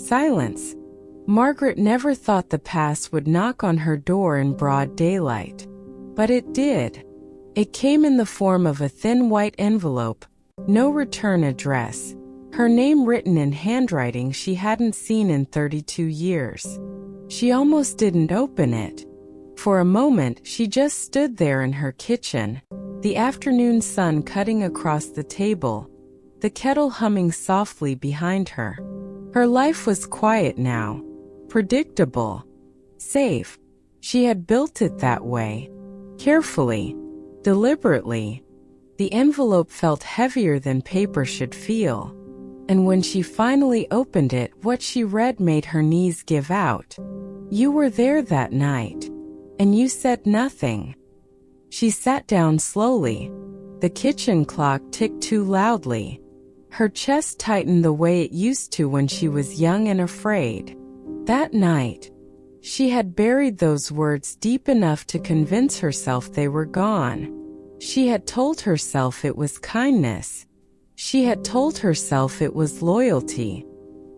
Silence. Margaret never thought the past would knock on her door in broad daylight. But it did. It came in the form of a thin white envelope, no return address, her name written in handwriting she hadn't seen in 32 years. She almost didn't open it. For a moment, she just stood there in her kitchen, the afternoon sun cutting across the table, the kettle humming softly behind her. Her life was quiet now, predictable, safe. She had built it that way, carefully, deliberately. The envelope felt heavier than paper should feel, and when she finally opened it, what she read made her knees give out. You were there that night, and you said nothing. She sat down slowly. The kitchen clock ticked too loudly. Her chest tightened the way it used to when she was young and afraid. That night, she had buried those words deep enough to convince herself they were gone. She had told herself it was kindness. She had told herself it was loyalty.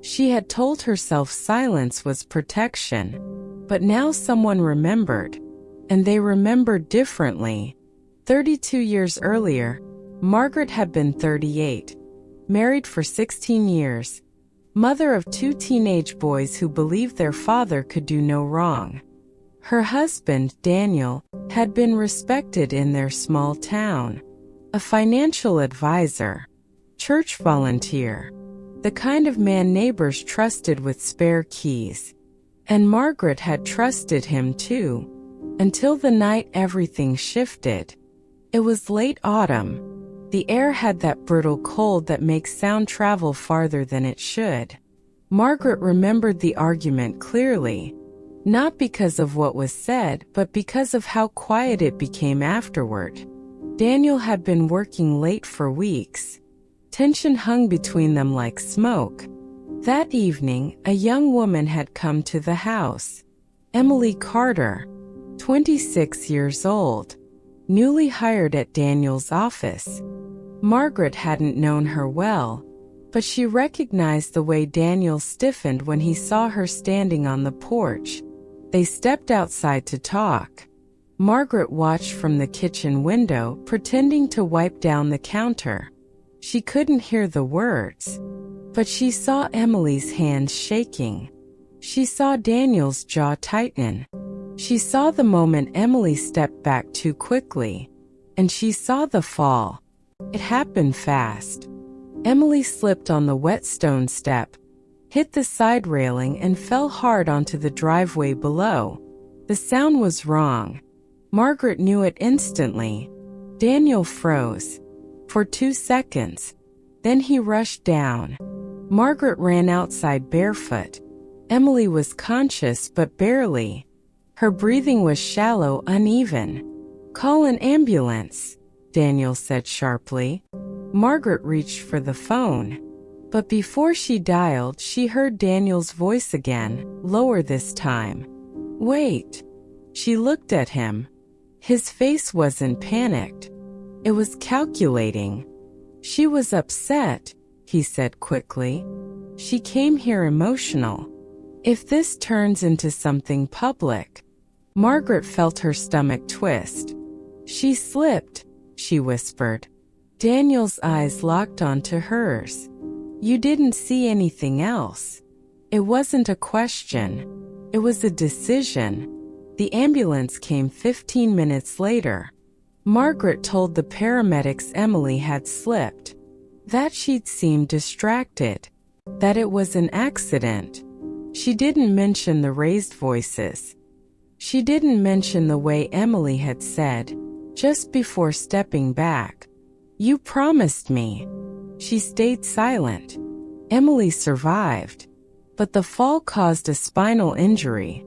She had told herself silence was protection. But now someone remembered, and they remembered differently. 32 years earlier, Margaret had been 38, married for 16 years, mother of 2 teenage boys who believed their father could do no wrong. Her husband, Daniel, had been respected in their small town. A financial advisor, church volunteer, the kind of man neighbors trusted with spare keys. And Margaret had trusted him too, until the night everything shifted. It was late autumn. The air had that brittle cold that makes sound travel farther than it should. Margaret remembered the argument clearly, not because of what was said, but because of how quiet it became afterward. Daniel had been working late for weeks. Tension hung between them like smoke. That evening, a young woman had come to the house. Emily Carter, 26 years old, newly hired at Daniel's office. Margaret hadn't known her well, but she recognized the way Daniel stiffened when he saw her standing on the porch. They stepped outside to talk. Margaret watched from the kitchen window, pretending to wipe down the counter. She couldn't hear the words, but she saw Emily's hands shaking. She saw Daniel's jaw tighten. She saw the moment Emily stepped back too quickly, and she saw the fall. It happened fast. Emily slipped on the wet stone step, hit the side railing, and fell hard onto the driveway below. The sound was wrong. Margaret knew it instantly. Daniel froze for 2 seconds. Then he rushed down. Margaret ran outside barefoot. Emily was conscious, but barely. Her breathing was shallow, uneven. "Call an ambulance," Daniel said sharply. Margaret reached for the phone. But before she dialed, she heard Daniel's voice again, lower this time. "Wait." She looked at him. His face wasn't panicked. It was calculating. "She was upset," he said quickly. "She came here emotional. If this turns into something public..." Margaret felt her stomach twist. "She slipped," she whispered. Daniel's eyes locked onto hers. "You didn't see anything else?" It wasn't a question. It was a decision. The ambulance came 15 minutes later. Margaret told the paramedics Emily had slipped, that she'd seemed distracted, that it was an accident. She didn't mention the raised voices. She didn't mention the way Emily had said, just before stepping back, "You promised me." She stayed silent. Emily survived, but the fall caused a spinal injury,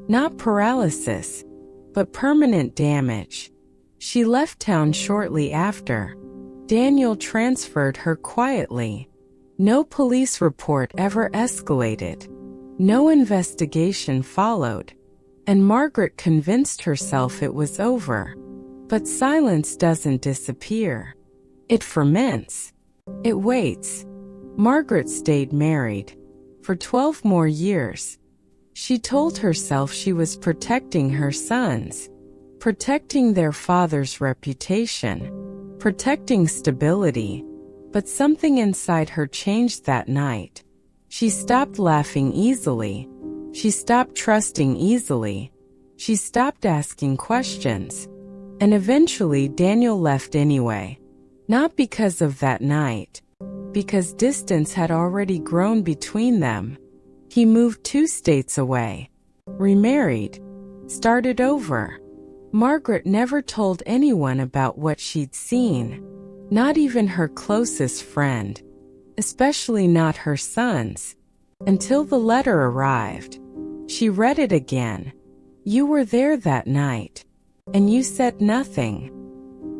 not paralysis, but permanent damage. She left town shortly after. Daniel transferred her quietly. No police report ever escalated. No investigation followed. And Margaret convinced herself it was over. But silence doesn't disappear. It ferments. It waits. Margaret stayed married. for 12 more years. She told herself she was protecting her sons, protecting their father's reputation, protecting stability, but something inside her changed that night. She stopped laughing easily. She stopped trusting easily. She stopped asking questions. And eventually Daniel left anyway. Not because of that night, because distance had already grown between them. He moved 2 states away, remarried, started over. Margaret never told anyone about what she'd seen, not even her closest friend, especially not her sons, until the letter arrived. She read it again. You were there that night, and you said nothing.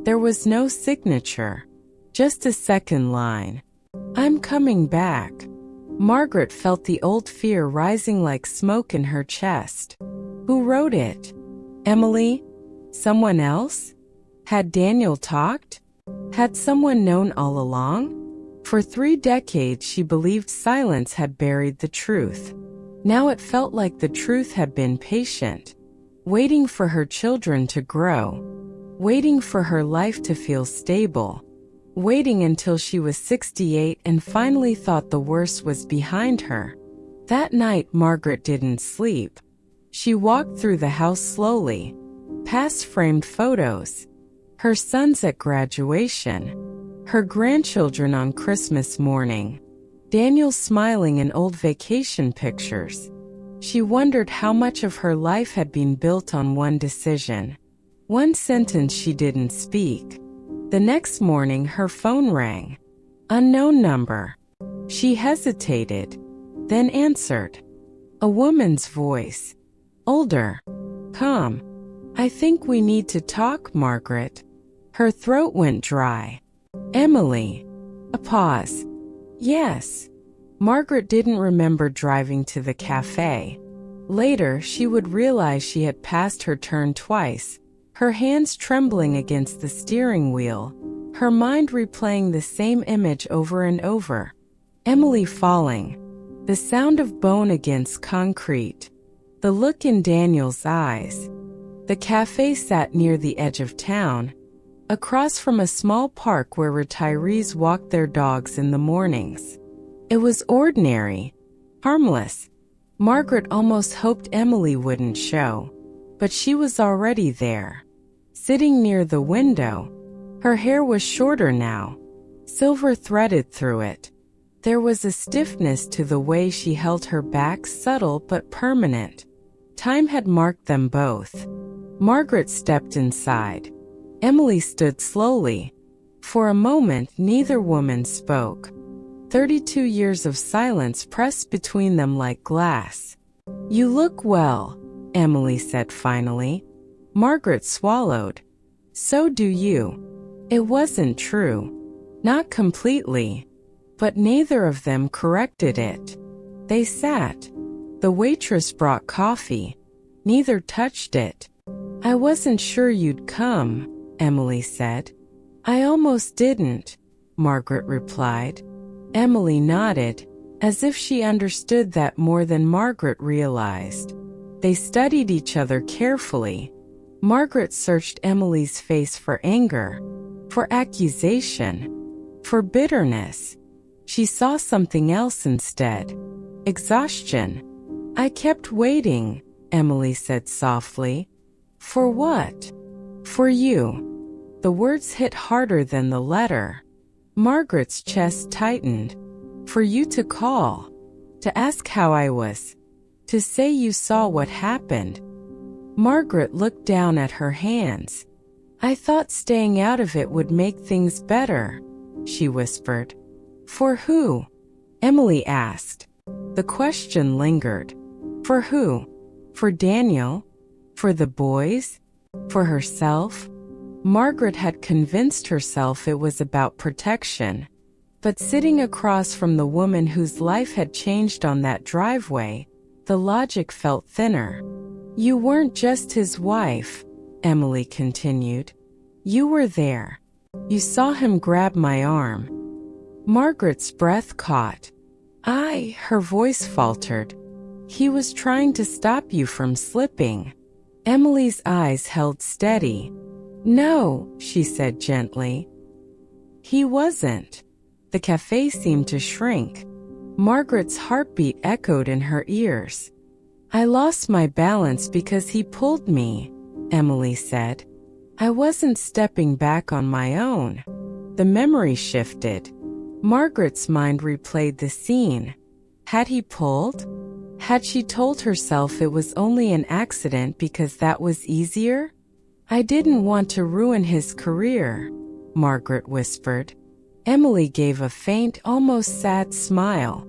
There was no signature, just a second line. I'm coming back. Margaret felt the old fear rising like smoke in her chest. Who wrote it? Emily? Someone else? Had Daniel talked? Had someone known all along? For 3 decades she believed silence had buried the truth. Now it felt like the truth had been patient, waiting for her children to grow, waiting for her life to feel stable, waiting until she was 68 and finally thought the worst was behind her. That night Margaret didn't sleep. She walked through the house slowly, past framed photos, her sons at graduation, her grandchildren on Christmas morning, Daniel smiling in old vacation pictures. She wondered how much of her life had been built on one decision, one sentence she didn't speak. The next morning her phone rang. Unknown number. She hesitated, then answered. A woman's voice. Older. Calm. I think we need to talk, Margaret. Her throat went dry. Emily. A pause. Yes. Margaret didn't remember driving to the cafe. Later, she would realize she had passed her turn twice, her hands trembling against the steering wheel, her mind replaying the same image over and over. Emily falling. The sound of bone against concrete. The look in Daniel's eyes. The cafe sat near the edge of town, across from a small park where retirees walked their dogs in the mornings. It was ordinary, harmless. Margaret almost hoped Emily wouldn't show, but she was already there, sitting near the window. Her hair was shorter now, silver threaded through it. There was a stiffness to the way she held her back, subtle but permanent. Time had marked them both. Margaret stepped inside. Emily stood slowly. For a moment, neither woman spoke. 32 years of silence pressed between them like glass. You look well, Emily said finally. Margaret swallowed. So do you. It wasn't true. Not completely. But neither of them corrected it. They sat. The waitress brought coffee. Neither touched it. I wasn't sure you'd come, Emily said. I almost didn't, Margaret replied. Emily nodded, as if she understood that more than Margaret realized. They studied each other carefully. Margaret searched Emily's face for anger, for accusation, for bitterness. She saw something else instead. Exhaustion. I kept waiting, Emily said softly. For what? For you. The words hit harder than the letter. Margaret's chest tightened. For you to call. To ask how I was. To say you saw what happened. Margaret looked down at her hands. I thought staying out of it would make things better, she whispered. For who? Emily asked. The question lingered. For who? For Daniel? For the boys? For herself? Margaret had convinced herself it was about protection. But sitting across from the woman whose life had changed on that driveway, the logic felt thinner. You weren't just his wife, Emily continued. You were there. You saw him grab my arm. Margaret's breath caught. Her voice faltered. He was trying to stop you from slipping. Emily's eyes held steady. No, she said gently. He wasn't. The cafe seemed to shrink. Margaret's heartbeat echoed in her ears. I lost my balance because he pulled me, Emily said. I wasn't stepping back on my own. The memory shifted. Margaret's mind replayed the scene. Had he pulled? Had she told herself it was only an accident because that was easier? I didn't want to ruin his career, Margaret whispered. Emily gave a faint, almost sad smile.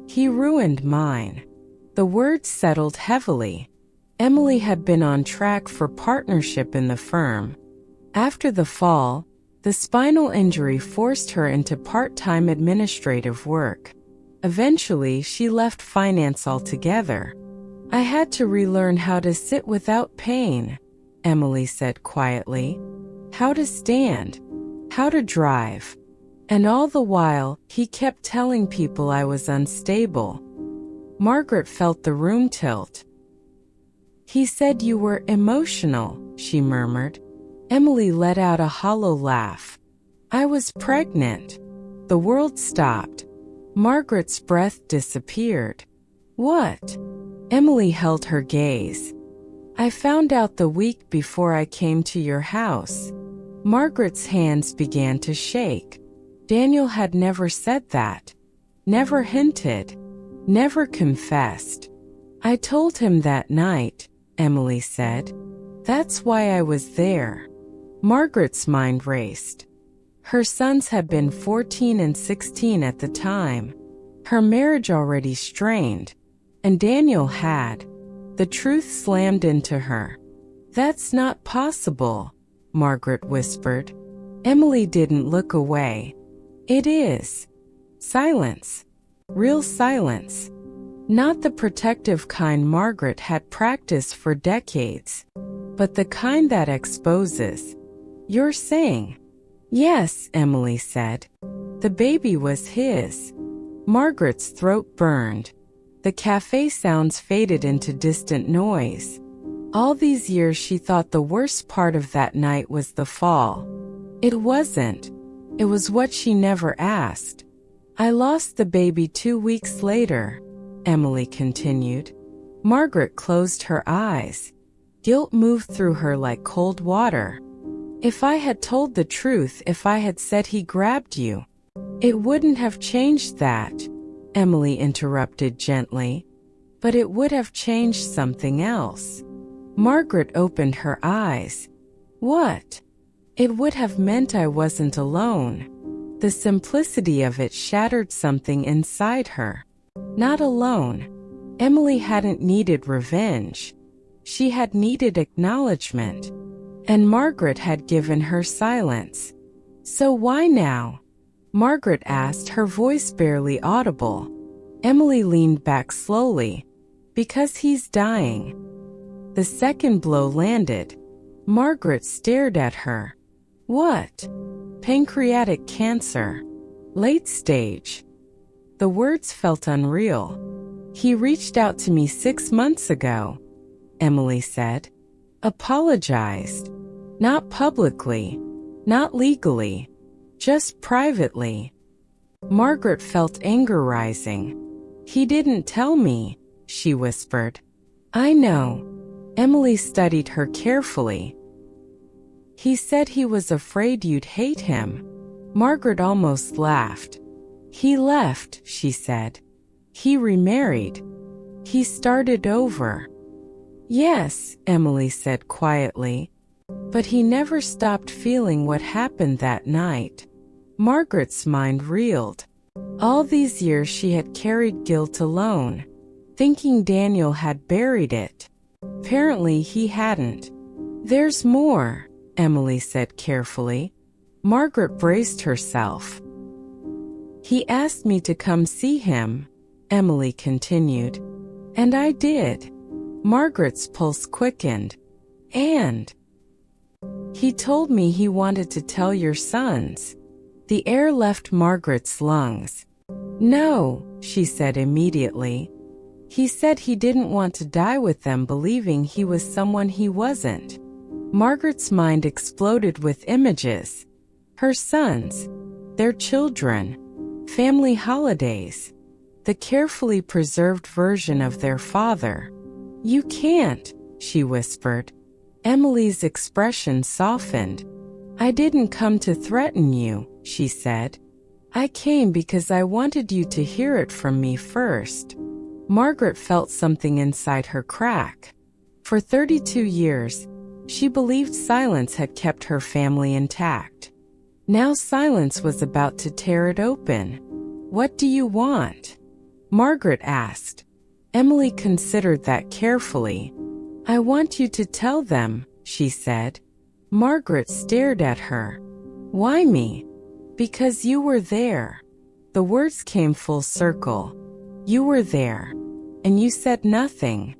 He ruined mine. The words settled heavily. Emily had been on track for partnership in the firm. After the fall, the spinal injury forced her into part-time administrative work. Eventually, she left finance altogether. I had to relearn how to sit without pain, Emily said quietly. How to stand. How to drive. And all the while, he kept telling people I was unstable. Margaret felt the room tilt. He said you were emotional, she murmured. Emily let out a hollow laugh. I was pregnant. The world stopped. Margaret's breath disappeared. What? Emily held her gaze. I found out the week before I came to your house. Margaret's hands began to shake. Daniel had never said that. Never hinted. Never confessed. I told him that night, Emily said. That's why I was there. Margaret's mind raced. Her sons had been 14 and 16 at the time. Her marriage already strained. And Daniel had. The truth slammed into her. That's not possible, Margaret whispered. Emily didn't look away. It is. Silence. Real silence. Not the protective kind Margaret had practiced for decades, but the kind that exposes. You're saying? Yes, Emily said. The baby was his. Margaret's throat burned. The cafe sounds faded into distant noise. All these years she thought the worst part of that night was the fall. It wasn't. It was what she never asked. I lost the baby 2 weeks later, Emily continued. Margaret closed her eyes. Guilt moved through her like cold water. If I had told the truth, if I had said he grabbed you, it wouldn't have changed that, Emily interrupted gently. But it would have changed something else. Margaret opened her eyes. What? It would have meant I wasn't alone. The simplicity of it shattered something inside her. Not alone. Emily hadn't needed revenge. She had needed acknowledgement. And Margaret had given her silence. So why now? Margaret asked, her voice barely audible. Emily leaned back slowly. Because he's dying. The second blow landed. Margaret stared at her. What? Pancreatic cancer. Late stage. The words felt unreal. He reached out to me 6 months ago, Emily said. Apologized. Not publicly. Not legally. Just privately. Margaret felt anger rising. He didn't tell me, she whispered. I know. Emily studied her carefully. He said he was afraid you'd hate him. Margaret almost laughed. He left, she said. He remarried. He started over. Yes, Emily said quietly. But he never stopped feeling what happened that night. Margaret's mind reeled. All these years she had carried guilt alone, thinking Daniel had buried it. Apparently he hadn't. There's more, Emily said carefully. Margaret braced herself. He asked me to come see him, Emily continued. And I did. Margaret's pulse quickened. And he told me he wanted to tell your sons. The air left Margaret's lungs. No, she said immediately. He said he didn't want to die with them, believing he was someone he wasn't. Margaret's mind exploded with images. Her sons, their children, family holidays, the carefully preserved version of their father. "You can't," she whispered. Emily's expression softened. "I didn't come to threaten you," she said. "I came because I wanted you to hear it from me first." Margaret felt something inside her crack. For 32 years, she believed silence had kept her family intact. Now silence was about to tear it open. "What do you want?" Margaret asked. Emily considered that carefully. "I want you to tell them," she said. Margaret stared at her. "Why me?" "Because you were there." The words came full circle. "You were there. And you said nothing."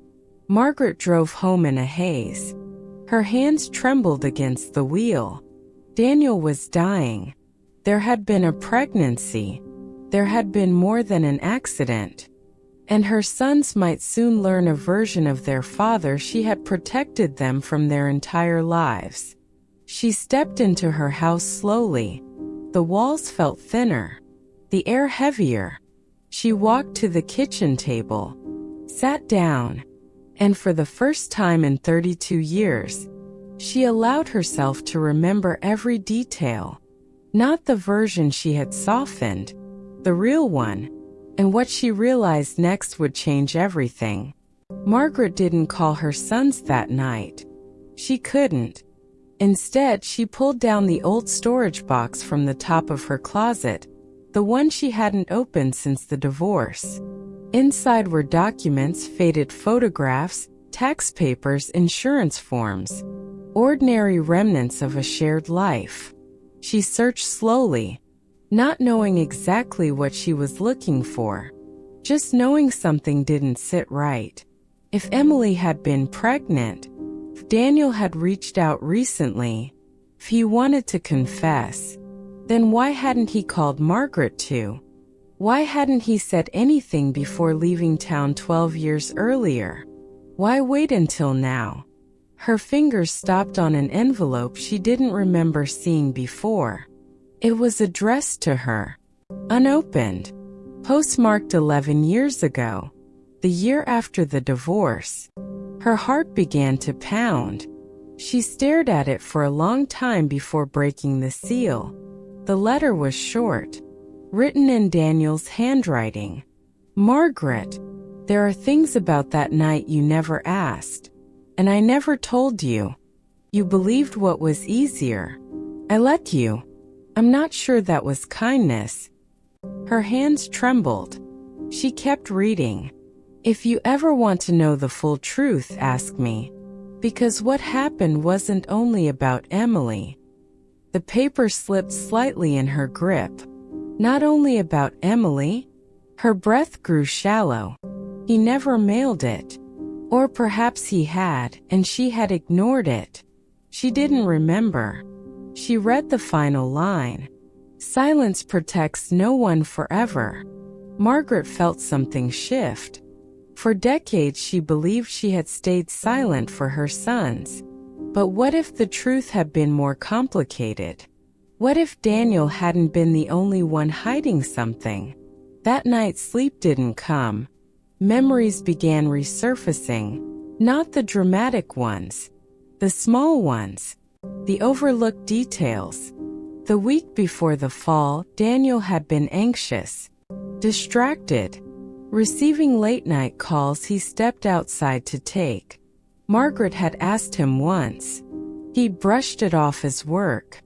Margaret drove home in a haze. Her hands trembled against the wheel. Daniel was dying. There had been a pregnancy. There had been more than an accident. And her sons might soon learn a version of their father. She had protected them from their entire lives. She stepped into her house slowly. The walls felt thinner, the air heavier. She walked to the kitchen table, sat down, and for the first time in 32 years, she allowed herself to remember every detail. Not the version she had softened, the real one, and what she realized next would change everything. Margaret didn't call her sons that night. She couldn't. Instead, she pulled down the old storage box from the top of her closet, the one she hadn't opened since the divorce. Inside were documents, faded photographs, tax papers, insurance forms, ordinary remnants of a shared life. She searched slowly, not knowing exactly what she was looking for, just knowing something didn't sit right. If Emily had been pregnant, if Daniel had reached out recently, if he wanted to confess, then why hadn't he called Margaret too? Why hadn't he said anything before leaving town 12 years earlier? Why wait until now? Her fingers stopped on an envelope she didn't remember seeing before. It was addressed to her, unopened, postmarked 11 years ago, the year after the divorce. Her heart began to pound. She stared at it for a long time before breaking the seal. The letter was short, written in Daniel's handwriting. "Margaret, there are things about that night you never asked, and I never told you. You believed what was easier. I let you. I'm not sure that was kindness." Her hands trembled. She kept reading. "If you ever want to know the full truth, ask me. Because what happened wasn't only about Emily." The paper slipped slightly in her grip. Not only about Emily? Her breath grew shallow. He never mailed it. Or perhaps he had, and she had ignored it. She didn't remember. She read the final line. "Silence protects no one forever." Margaret felt something shift. For decades she believed she had stayed silent for her sons. But what if the truth had been more complicated? What if Daniel hadn't been the only one hiding something? That night sleep didn't come. Memories began resurfacing. Not the dramatic ones. The small ones. The overlooked details. The week before the fall, Daniel had been anxious, distracted, receiving late-night calls he stepped outside to take. Margaret had asked him once. He brushed it off as work.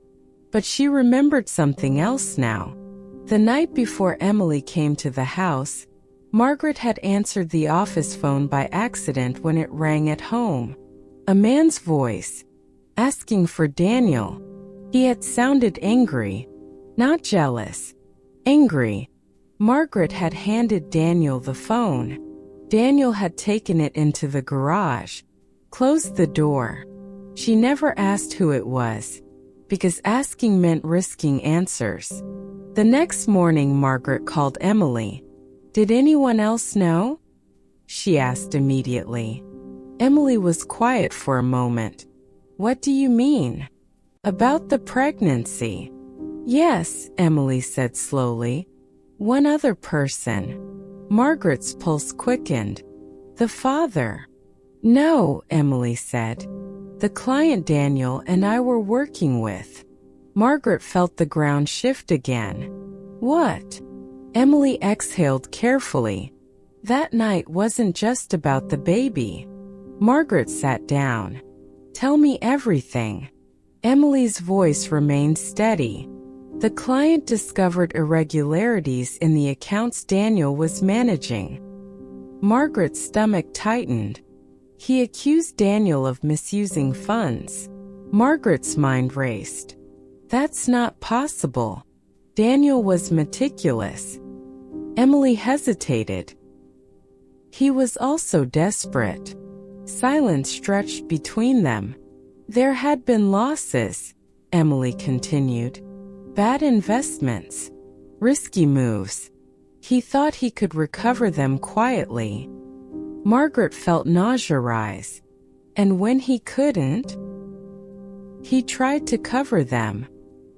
But she remembered something else now. The night before Emily came to the house, Margaret had answered the office phone by accident when it rang at home. A man's voice, asking for Daniel. He had sounded angry, not jealous, angry. Margaret had handed Daniel the phone. Daniel had taken it into the garage, closed the door. She never asked who it was, because asking meant risking answers. The next morning, Margaret called Emily. Did anyone else know? She asked immediately. Emily was quiet for a moment. What do you mean? About the pregnancy. Yes, Emily said slowly. One other person. Margaret's pulse quickened. The father. No, Emily said. The client Daniel and I were working with. Margaret felt the ground shift again. What? Emily exhaled carefully. That night wasn't just about the baby. Margaret sat down. Tell me everything. Emily's voice remained steady. The client discovered irregularities in the accounts Daniel was managing. Margaret's stomach tightened. He accused Daniel of misusing funds. Margaret's mind raced. That's not possible. Daniel was meticulous. Emily hesitated. He was also desperate. Silence stretched between them. There had been losses, Emily continued. Bad investments. Risky moves. He thought he could recover them quietly. Margaret felt nausea rise. And when he couldn't, he tried to cover them.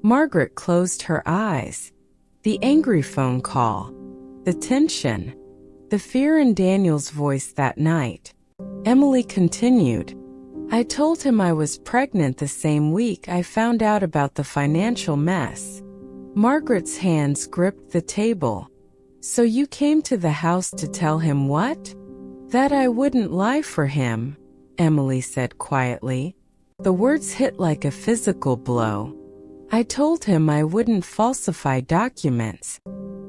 Margaret closed her eyes. The angry phone call. The tension. The fear in Daniel's voice that night. Emily continued. I told him I was pregnant the same week I found out about the financial mess. Margaret's hands gripped the table. So you came to the house to tell him what? That I wouldn't lie for him, Emily said quietly. The words hit like a physical blow. I told him I wouldn't falsify documents.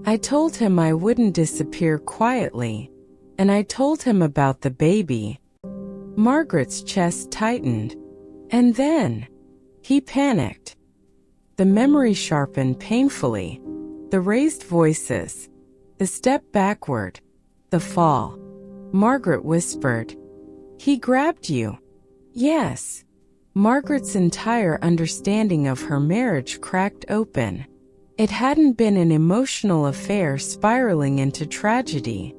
I told him I wouldn't disappear quietly. And I told him about the baby. Margaret's chest tightened. And then, he panicked. The memory sharpened painfully. The raised voices. The step backward. The fall. Margaret whispered. He grabbed you. Yes. Margaret's entire understanding of her marriage cracked open. It hadn't been an emotional affair spiraling into tragedy.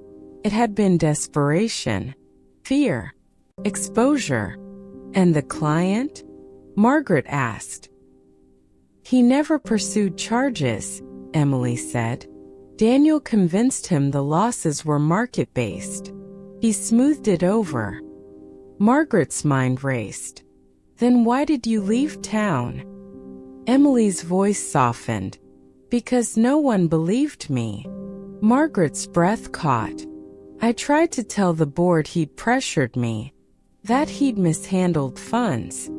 It had been desperation, fear, exposure. And the client? Margaret asked. He never pursued charges, Emily said. Daniel convinced him the losses were market-based. He smoothed it over. Margaret's mind raced. Then why did you leave town? Emily's voice softened. Because no one believed me. Margaret's breath caught. I tried to tell the board he'd pressured me, that he'd mishandled funds,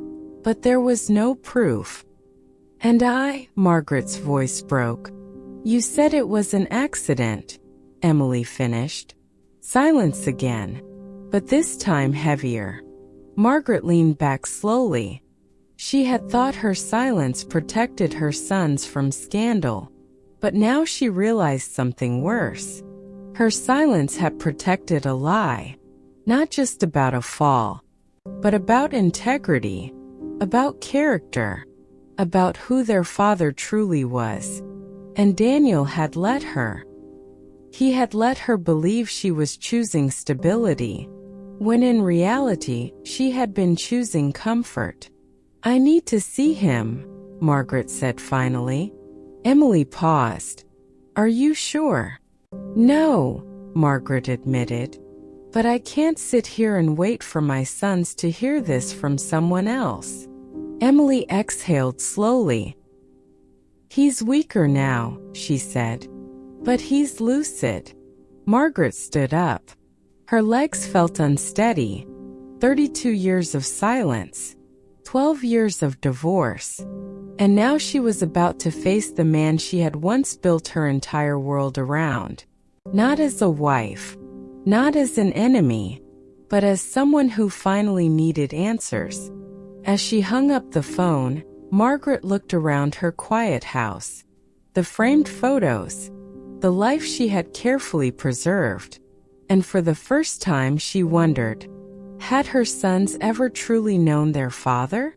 but there was no proof. And Margaret's voice broke. You said it was an accident, Emily finished. Silence again, but this time heavier. Margaret leaned back slowly. She had thought her silence protected her sons from scandal, but now she realized something worse. Her silence had protected a lie, not just about a fall, but about integrity, about character, about who their father truly was. And Daniel had let her. He had let her believe she was choosing stability, when in reality she had been choosing comfort. I need to see him, Margaret said finally. Emily paused. Are you sure? No, Margaret admitted. But I can't sit here and wait for my sons to hear this from someone else. Emily exhaled slowly. He's weaker now, she said. But he's lucid. Margaret stood up. Her legs felt unsteady. 32 years of silence. 12 years of divorce. And now she was about to face the man she had once built her entire world around. Not as a wife, not as an enemy, but as someone who finally needed answers. As she hung up the phone, Margaret looked around her quiet house. The framed photos, the life she had carefully preserved. And for the first time she wondered, had her sons ever truly known their father?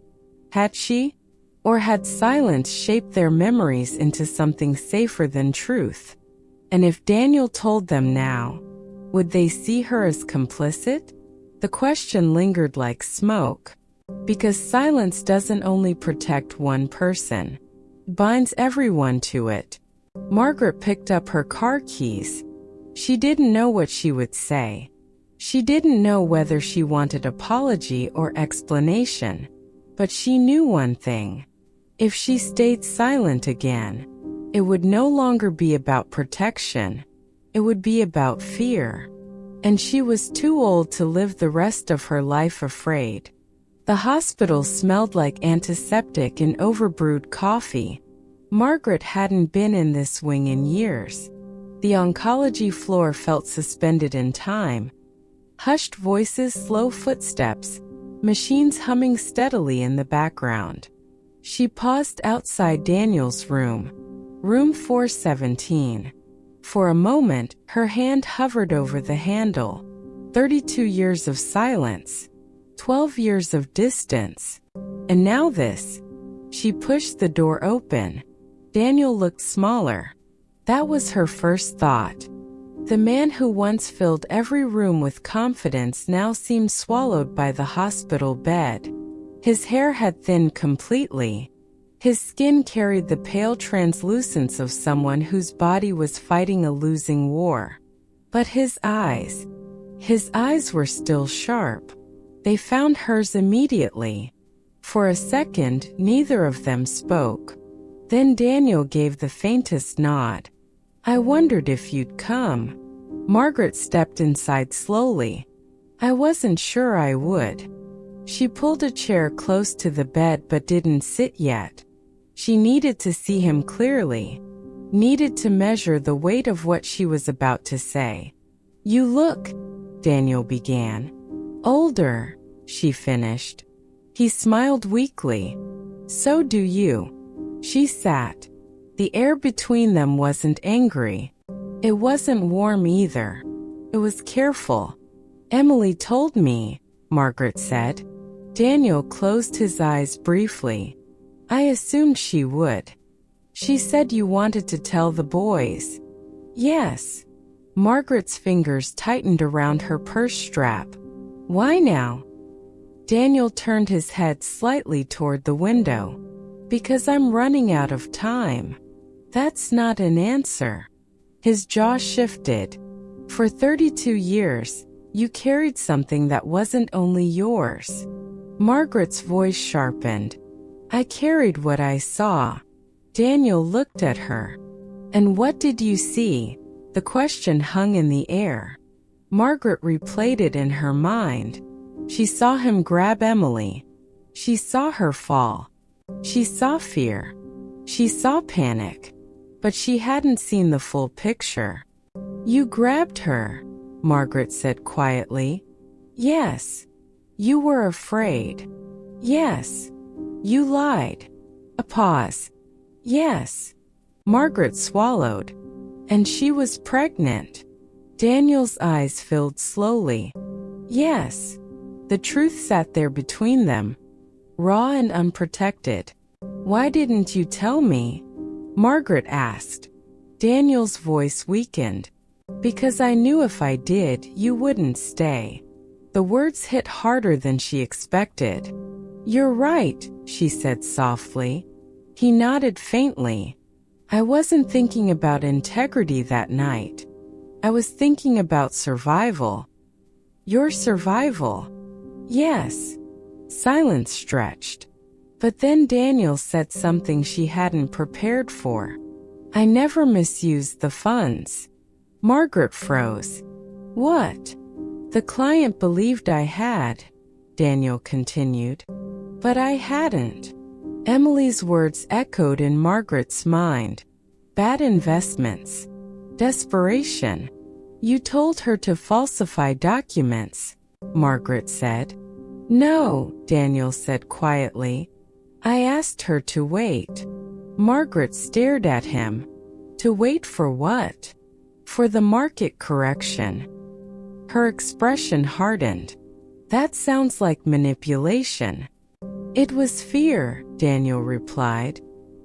Had she? Or had silence shaped their memories into something safer than truth? And if Daniel told them now, would they see her as complicit? The question lingered like smoke, because silence doesn't only protect one person, it binds everyone to it. Margaret picked up her car keys. She didn't know what she would say. She didn't know whether she wanted apology or explanation, but she knew one thing. If she stayed silent again, it would no longer be about protection. It would be about fear. And she was too old to live the rest of her life afraid. The hospital smelled like antiseptic and overbrewed coffee. Margaret hadn't been in this wing in years. The oncology floor felt suspended in time. Hushed voices, slow footsteps, machines humming steadily in the background. She paused outside Daniel's room, room 417. For a moment, her hand hovered over the handle. 32 years of silence, 12 years of distance, and now this. She pushed the door open. Daniel looked smaller. That was her first thought. The man who once filled every room with confidence now seemed swallowed by the hospital bed. His hair had thinned completely. His skin carried the pale translucence of someone whose body was fighting a losing war. But his eyes were still sharp. They found hers immediately. For a second, neither of them spoke. Then Daniel gave the faintest nod. I wondered if you'd come. Margaret stepped inside slowly. I wasn't sure I would. She pulled a chair close to the bed but didn't sit yet. She needed to see him clearly, needed to measure the weight of what she was about to say. You look, Daniel began. Older, she finished. He smiled weakly. So do you. She sat. The air between them wasn't angry. It wasn't warm either. It was careful. Emily told me, Margaret said. Daniel closed his eyes briefly. I assumed she would. She said you wanted to tell the boys. Yes. Margaret's fingers tightened around her purse strap. Why now? Daniel turned his head slightly toward the window. Because I'm running out of time. That's not an answer. His jaw shifted. For 32 years, you carried something that wasn't only yours. Margaret's voice sharpened. I carried what I saw. Daniel looked at her. And what did you see? The question hung in the air. Margaret replayed it in her mind. She saw him grab Emily. She saw her fall. She saw fear. She saw panic. But she hadn't seen the full picture. You grabbed her, Margaret said quietly. Yes. You were afraid. Yes. You lied. A pause. Yes. Margaret swallowed. And she was pregnant. Daniel's eyes filled slowly. Yes. The truth sat there between them, raw and unprotected. Why didn't you tell me? Margaret asked. Daniel's voice weakened. Because I knew if I did, you wouldn't stay. The words hit harder than she expected. You're right, she said softly. He nodded faintly. I wasn't thinking about integrity that night. I was thinking about survival. Your survival? Yes. Silence stretched. But then Daniel said something she hadn't prepared for. I never misused the funds. Margaret froze. What? The client believed I had, Daniel continued. But I hadn't. Emily's words echoed in Margaret's mind. Bad investments. Desperation. You told her to falsify documents, Margaret said. No, Daniel said quietly. I asked her to wait. Margaret stared at him. To wait for what? For the market correction. Her expression hardened. That sounds like manipulation. It was fear, Daniel replied.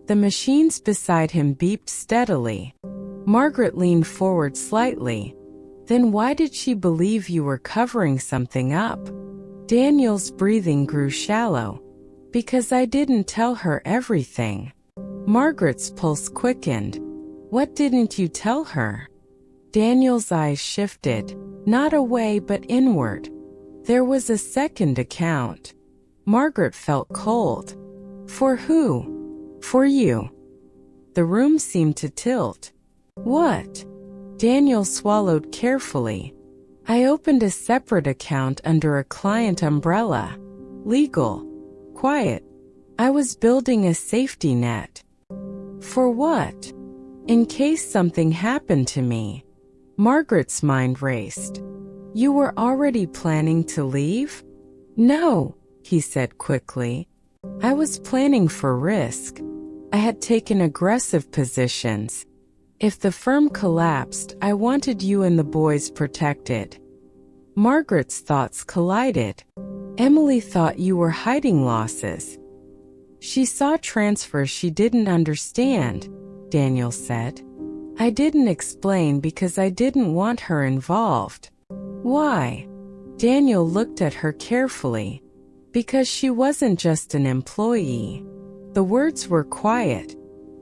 The machines beside him beeped steadily. Margaret leaned forward slightly. Then why did she believe you were covering something up? Daniel's breathing grew shallow. Because I didn't tell her everything. Margaret's pulse quickened. What didn't you tell her? Daniel's eyes shifted, not away but inward. There was a second account. Margaret felt cold. For who? For you. The room seemed to tilt. What? Daniel swallowed carefully. I opened a separate account under a client umbrella. Legal. Quiet. I was building a safety net. For what? In case something happened to me. Margaret's mind raced. You were already planning to leave? No, he said quickly. I was planning for risk. I had taken aggressive positions. If the firm collapsed, I wanted you and the boys protected. Margaret's thoughts collided. Emily thought you were hiding losses. She saw transfers she didn't understand, Daniel said. I didn't explain because I didn't want her involved. Why? Daniel looked at her carefully. Because she wasn't just an employee. The words were quiet,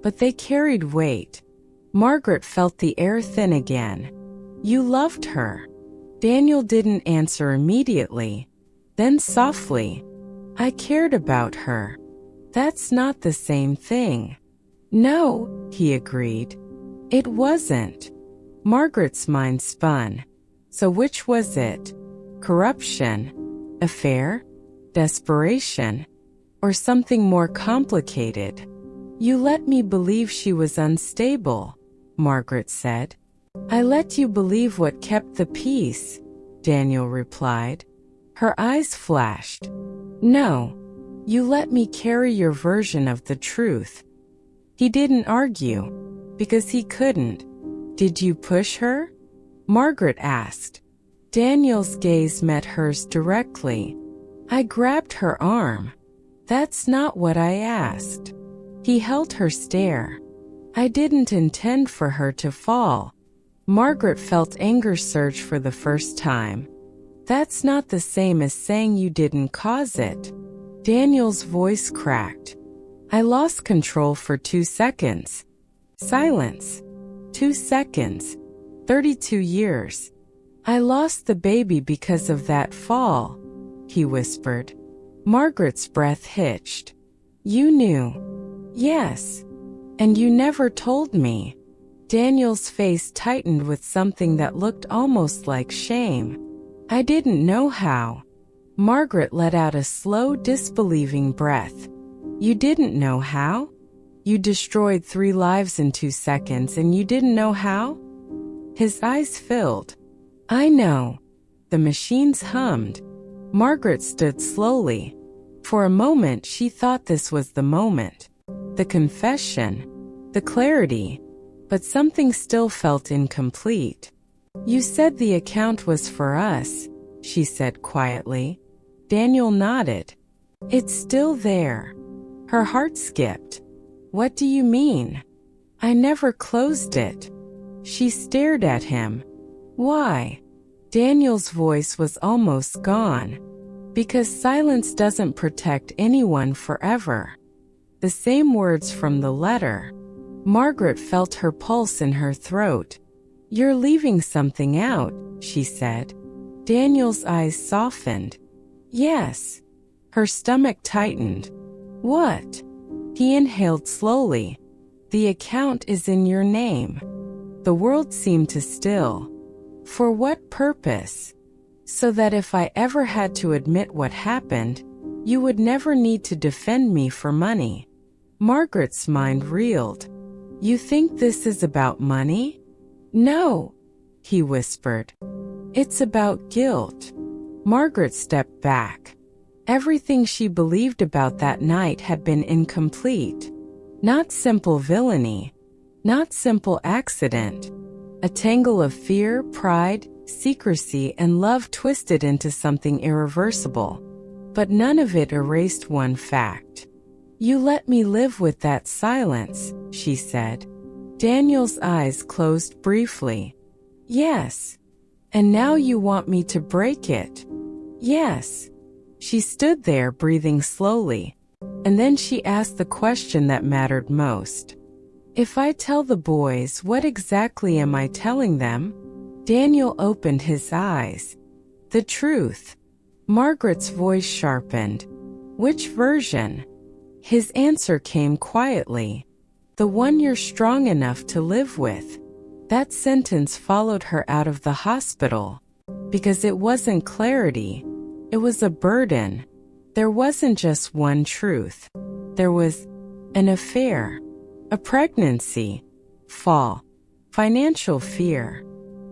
but they carried weight. Margaret felt the air thin again. You loved her. Daniel didn't answer immediately. Then softly, I cared about her. That's not the same thing. No, he agreed. It wasn't. Margaret's mind spun. So which was it? Corruption? Affair? Desperation? Or something more complicated? You let me believe she was unstable, Margaret said. I let you believe what kept the peace, Daniel replied. Her eyes flashed. No, you let me carry your version of the truth. He didn't argue, because he couldn't. Did you push her? Margaret asked. Daniel's gaze met hers directly. I grabbed her arm. That's not what I asked. He held her stare. I didn't intend for her to fall. Margaret felt anger surge for the first time. That's not the same as saying you didn't cause it. Daniel's voice cracked. I lost control for 2 seconds. Silence. 2 seconds. 32 years. I lost the baby because of that fall, he whispered. Margaret's breath hitched. You knew. Yes. And you never told me. Daniel's face tightened with something that looked almost like shame. I didn't know how. Margaret let out a slow, disbelieving breath. You didn't know how? You destroyed 3 lives in 2 seconds and you didn't know how? His eyes filled. I know. The machines hummed. Margaret stood slowly. For a moment she thought this was the moment. The confession. The clarity. But something still felt incomplete. You said the account was for us, she said quietly. Daniel nodded. It's still there. Her heart skipped. What do you mean? I never closed it. She stared at him. Why? Daniel's voice was almost gone. Because silence doesn't protect anyone forever. The same words from the letter. Margaret felt her pulse in her throat. You're leaving something out, she said. Daniel's eyes softened. Yes. Her stomach tightened. What? He inhaled slowly. The account is in your name. The world seemed to still. For what purpose? So that if I ever had to admit what happened, you would never need to defend me for money. Margaret's mind reeled. You think this is about money? No, he whispered. It's about guilt. Margaret stepped back. Everything she believed about that night had been incomplete. Not simple villainy. Not simple accident. A tangle of fear, pride, secrecy, and love twisted into something irreversible. But none of it erased one fact. You let me live with that silence, she said. Daniel's eyes closed briefly. Yes. And now you want me to break it? Yes. She stood there breathing slowly, and then she asked the question that mattered most. If I tell the boys, what exactly am I telling them? Daniel opened his eyes. The truth. Margaret's voice sharpened. Which version? His answer came quietly. The one you're strong enough to live with. That sentence followed her out of the hospital. Because it wasn't clarity. It was a burden. There wasn't just one truth. There was an affair, a pregnancy, fall, financial fear,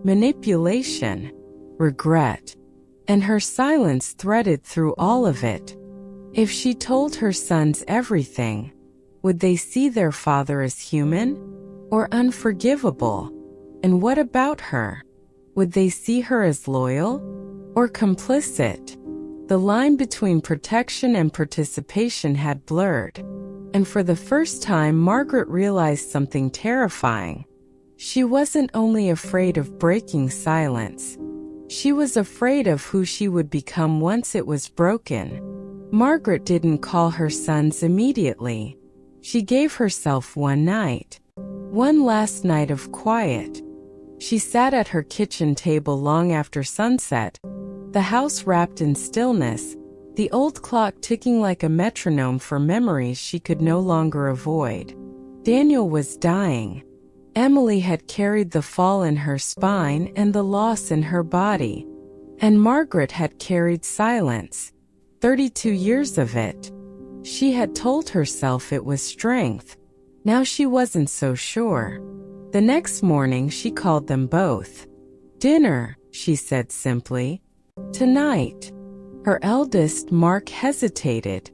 manipulation, regret, and her silence threaded through all of it. If she told her sons everything, would they see their father as human or unforgivable? And what about her? Would they see her as loyal or complicit? The line between protection and participation had blurred, and for the first time Margaret realized something terrifying. She wasn't only afraid of breaking silence. She was afraid of who she would become once it was broken. Margaret didn't call her sons immediately. She gave herself one night. One last night of quiet. She sat at her kitchen table long after sunset, the house wrapped in stillness, the old clock ticking like a metronome for memories she could no longer avoid. Daniel was dying. Emily had carried the fall in her spine and the loss in her body. And Margaret had carried silence. 32 years of it. She had told herself it was strength. Now she wasn't so sure. The next morning she called them both. Dinner, she said simply. Tonight. Her eldest, Mark, hesitated.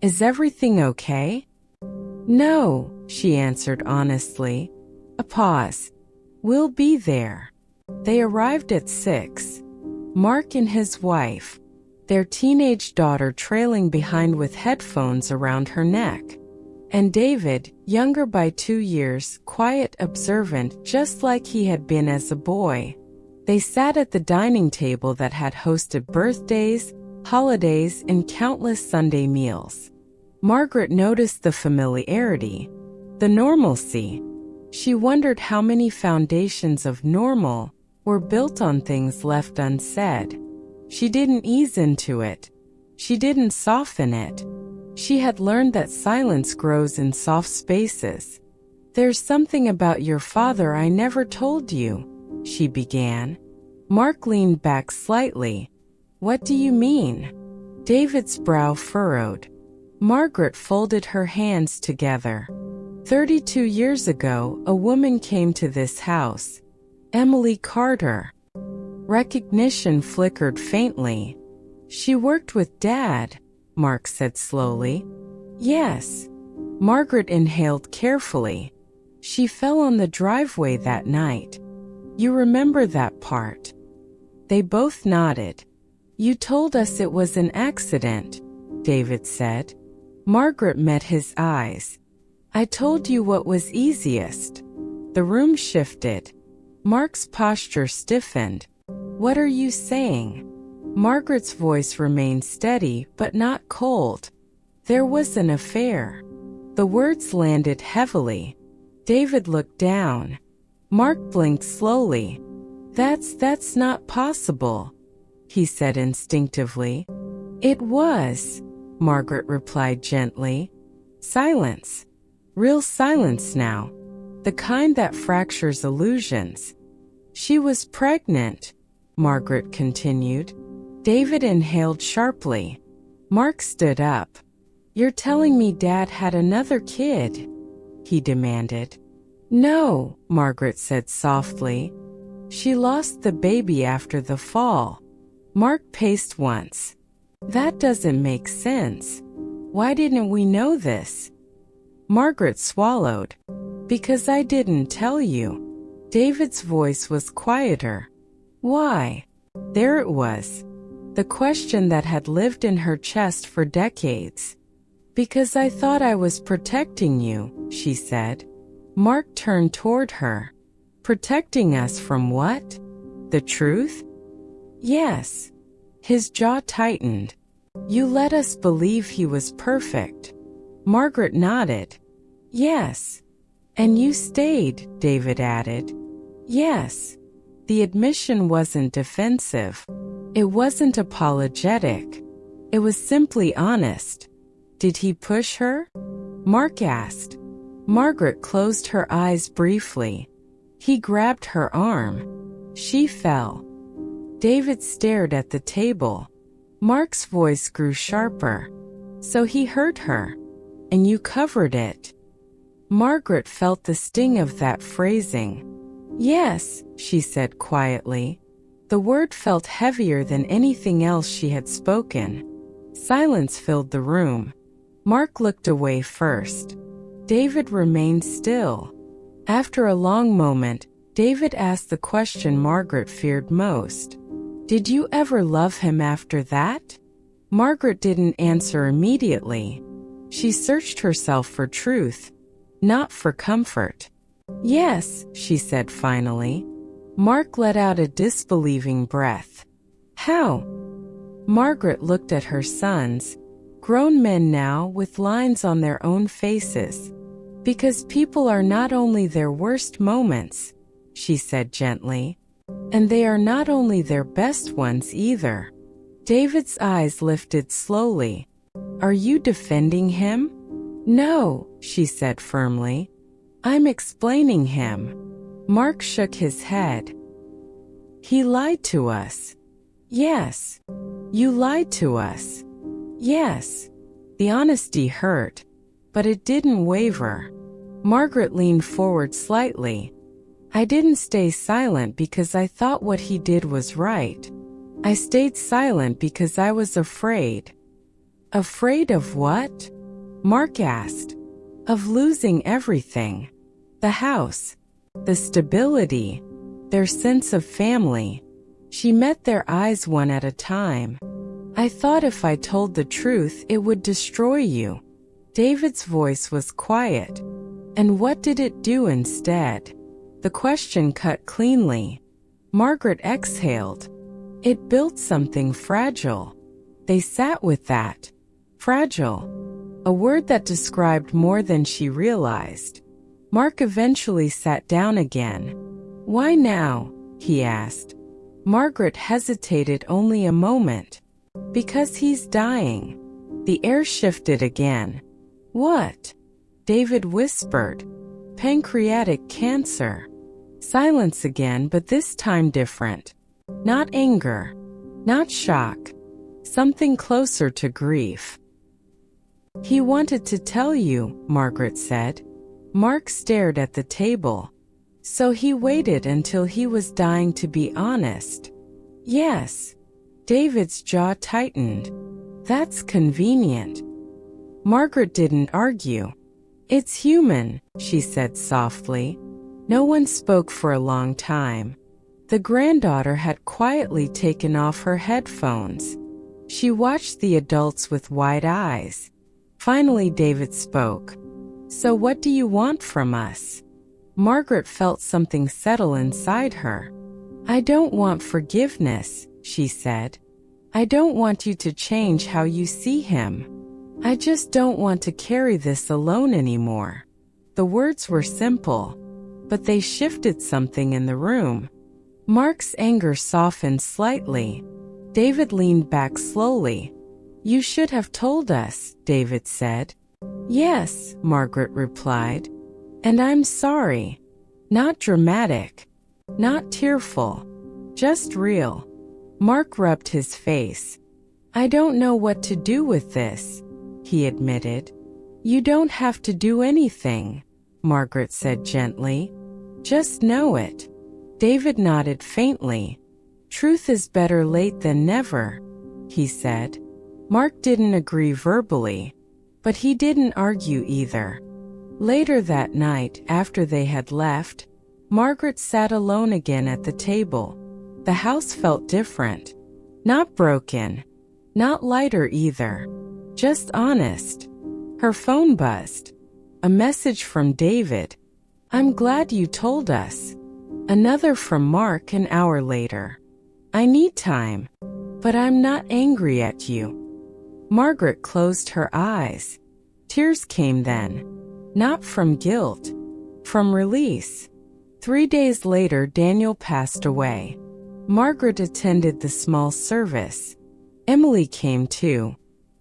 Is everything okay? No, she answered honestly. A pause. We'll be there. They arrived at 6. Mark and his wife, their teenage daughter trailing behind with headphones around her neck. And David, younger by 2 years, quiet, observant, just like he had been as a boy. They sat at the dining table that had hosted birthdays, holidays, and countless Sunday meals. Margaret noticed the familiarity, the normalcy. She wondered how many foundations of normal were built on things left unsaid. She didn't ease into it. She didn't soften it. She had learned that silence grows in soft spaces. There's something about your father I never told you, she began. Mark leaned back slightly. What do you mean? David's brow furrowed. Margaret folded her hands together. 32 years ago, a woman came to this house. Emily Carter. Recognition flickered faintly. She worked with Dad, Mark said slowly. Yes. Margaret inhaled carefully. She fell on the driveway that night. You remember that part? They both nodded. You told us it was an accident, David said. Margaret met his eyes. I told you what was easiest. The room shifted. Mark's posture stiffened. What are you saying? Margaret's voice remained steady but not cold. There was an affair. The words landed heavily. David looked down. Mark blinked slowly. That's not possible, he said instinctively. It was, Margaret replied gently. Silence. Real silence now. The kind that fractures illusions. She was pregnant, Margaret continued. David inhaled sharply. Mark stood up. You're telling me Dad had another kid? He demanded. No, Margaret said softly. She lost the baby after the fall. Mark paced once. That doesn't make sense. Why didn't we know this? Margaret swallowed. Because I didn't tell you. David's voice was quieter. Why? There it was. The question that had lived in her chest for decades. Because I thought I was protecting you, she said. Mark turned toward her. Protecting us from what? The truth? Yes. His jaw tightened. You let us believe he was perfect. Margaret nodded. Yes. And you stayed, David added. Yes. The admission wasn't defensive. It wasn't apologetic. It was simply honest. Did he push her? Mark asked. Margaret closed her eyes briefly. He grabbed her arm. She fell. David stared at the table. Mark's voice grew sharper. So he hurt her. And you covered it. Margaret felt the sting of that phrasing. Yes, she said quietly. The word felt heavier than anything else she had spoken. Silence filled the room. Mark looked away first. David remained still. After a long moment, David asked the question Margaret feared most. Did you ever love him after that? Margaret didn't answer immediately. She searched herself for truth, not for comfort. Yes, she said finally. Mark let out a disbelieving breath. How? Margaret looked at her sons, grown men now with lines on their own faces. Because people are not only their worst moments, she said gently, and they are not only their best ones either. David's eyes lifted slowly. Are you defending him? No, she said firmly. I'm explaining him. Mark shook his head. He lied to us. Yes. You lied to us. Yes. The honesty hurt, but it didn't waver. Margaret leaned forward slightly. I didn't stay silent because I thought what he did was right. I stayed silent because I was afraid. Afraid of what? Mark asked. Of losing everything. The house. The stability. Their sense of family. She met their eyes one at a time. I thought if I told the truth it would destroy you. David's voice was quiet. And what did it do instead? The question cut cleanly. Margaret exhaled. It built something fragile. They sat with that. Fragile. A word that described more than she realized. Mark eventually sat down again. Why now? He asked. Margaret hesitated only a moment. Because he's dying. The air shifted again. What? David whispered. Pancreatic cancer. Silence again, but this time different. Not anger. Not shock. Something closer to grief. He wanted to tell you, Margaret said. Mark stared at the table. So he waited until he was dying to be honest. Yes. David's jaw tightened. That's convenient. Margaret didn't argue. It's human, she said softly. No one spoke for a long time. The granddaughter had quietly taken off her headphones. She watched the adults with wide eyes. Finally, David spoke. So what do you want from us? Margaret felt something settle inside her. I don't want forgiveness, she said. I don't want you to change how you see him. I just don't want to carry this alone anymore. The words were simple, but they shifted something in the room. Mark's anger softened slightly. David leaned back slowly. You should have told us, David said. Yes, Margaret replied. And I'm sorry. Not dramatic. Not tearful. Just real. Mark rubbed his face. I don't know what to do with this, he admitted. You don't have to do anything, Margaret said gently. Just know it. David nodded faintly. Truth is better late than never, he said. Mark didn't agree verbally, but he didn't argue either. Later that night, after they had left, Margaret sat alone again at the table. The house felt different. Not broken. Not lighter either. Just honest. Her phone buzzed. A message from David. I'm glad you told us. Another from Mark an hour later. I need time, but I'm not angry at you. Margaret closed her eyes. Tears came then. Not from guilt, from release. 3 days later, Daniel passed away. Margaret attended the small service. Emily came too.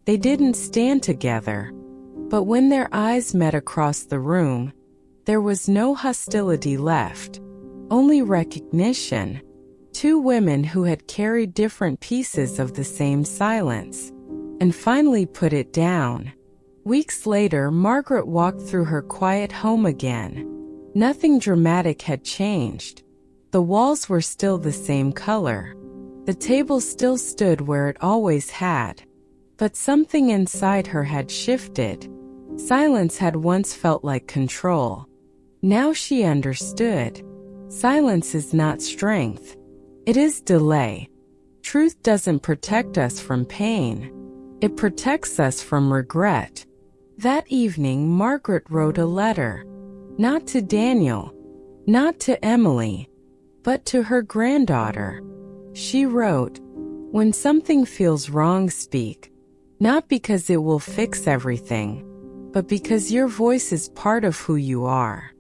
They didn't stand together, but when their eyes met across the room, there was no hostility left, only recognition. Two women who had carried different pieces of the same silence, and finally put it down. Weeks later, Margaret walked through her quiet home again. Nothing dramatic had changed. The walls were still the same color. The table still stood where it always had. But something inside her had shifted. Silence had once felt like control. Now she understood. Silence is not strength. It is delay. Truth doesn't protect us from pain. It protects us from regret. That evening, Margaret wrote a letter. Not to Daniel, not to Emily, but to her granddaughter. She wrote, "When something feels wrong, speak. Not because it will fix everything, but because your voice is part of who you are.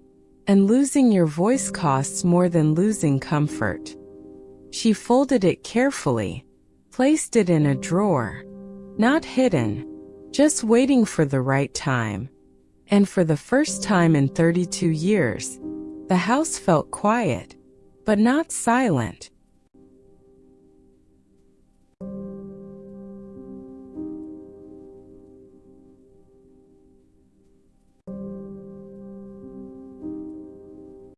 And losing your voice costs more than losing comfort." She folded it carefully, placed it in a drawer, not hidden, just waiting for the right time. And for the first time in 32 years, the house felt quiet, but not silent.